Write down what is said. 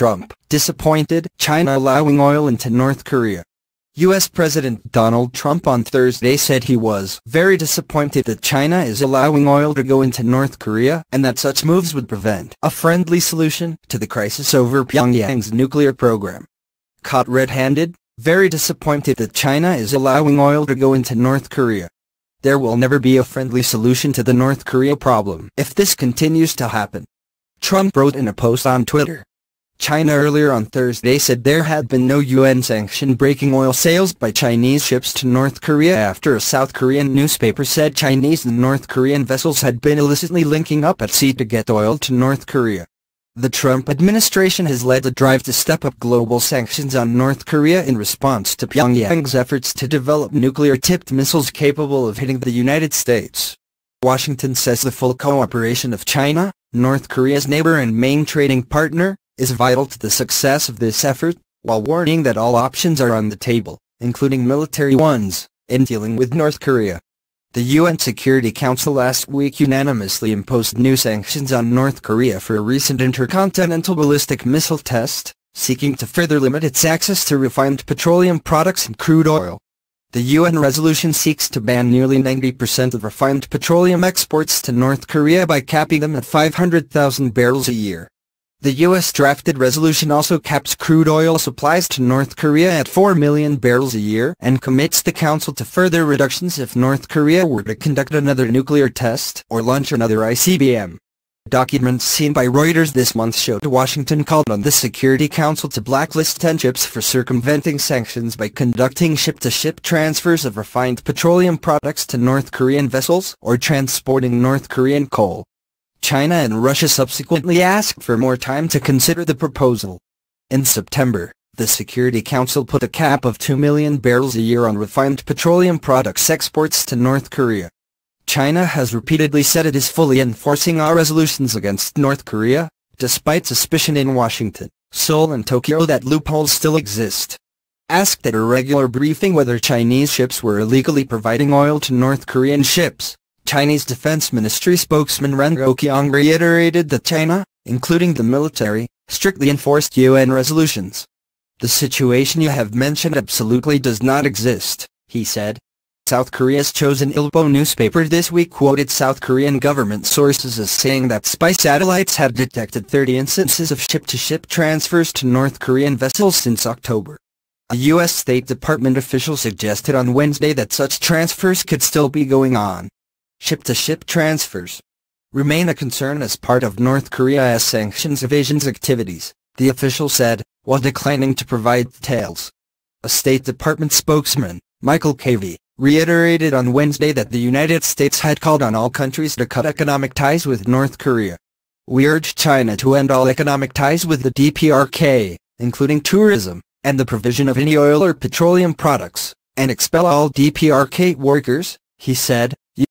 Trump, disappointed China allowing oil into North Korea. U.S. President Donald Trump on Thursday said he was very disappointed that China is allowing oil to go into North Korea and that such moves would prevent a friendly solution to the crisis over Pyongyang's nuclear program. Caught red-handed, very disappointed that China is allowing oil to go into North Korea. There will never be a friendly solution to the North Korea problem if this continues to happen, Trump wrote in a post on Twitter. China earlier on Thursday said there had been no UN sanction-breaking oil sales by Chinese ships to North Korea after a South Korean newspaper said Chinese and North Korean vessels had been illicitly linking up at sea to get oil to North Korea. The Trump administration has led the drive to step up global sanctions on North Korea in response to Pyongyang's efforts to develop nuclear-tipped missiles capable of hitting the United States. Washington says the full cooperation of China, North Korea's neighbor and main trading partner, is vital to the success of this effort, while warning that all options are on the table, including military ones, in dealing with North Korea. The UN Security Council last week unanimously imposed new sanctions on North Korea for a recent intercontinental ballistic missile test, seeking to further limit its access to refined petroleum products and crude oil. The UN resolution seeks to ban nearly 90% of refined petroleum exports to North Korea by capping them at 500,000 barrels a year. The U.S. drafted resolution also caps crude oil supplies to North Korea at 4 million barrels a year and commits the Council to further reductions if North Korea were to conduct another nuclear test or launch another ICBM. Documents seen by Reuters this month showed Washington called on the Security Council to blacklist 10 ships for circumventing sanctions by conducting ship-to-ship transfers of refined petroleum products to North Korean vessels or transporting North Korean coal. China and Russia subsequently asked for more time to consider the proposal. In September, the Security Council put a cap of 2 million barrels a year on refined petroleum products exports to North Korea. China has repeatedly said it is fully enforcing our resolutions against North Korea, despite suspicion in Washington, Seoul and Tokyo that loopholes still exist. Asked at a regular briefing whether Chinese ships were illegally providing oil to North Korean ships, Chinese Defense Ministry spokesman Ren Guoqiang reiterated that China, including the military, strictly enforced UN resolutions. The situation you have mentioned absolutely does not exist, he said. South Korea's chosen Ilbo newspaper this week quoted South Korean government sources as saying that spy satellites had detected 30 instances of ship-to-ship transfers to North Korean vessels since October. A U.S. State Department official suggested on Wednesday that such transfers could still be going on. Ship-to-ship transfers remain a concern as part of North Korea's sanctions evasion activities, the official said, while declining to provide details. A State Department spokesman, Michael Cavey, reiterated on Wednesday that the United States had called on all countries to cut economic ties with North Korea. We urge China to end all economic ties with the DPRK, including tourism, and the provision of any oil or petroleum products, and expel all DPRK workers, he said.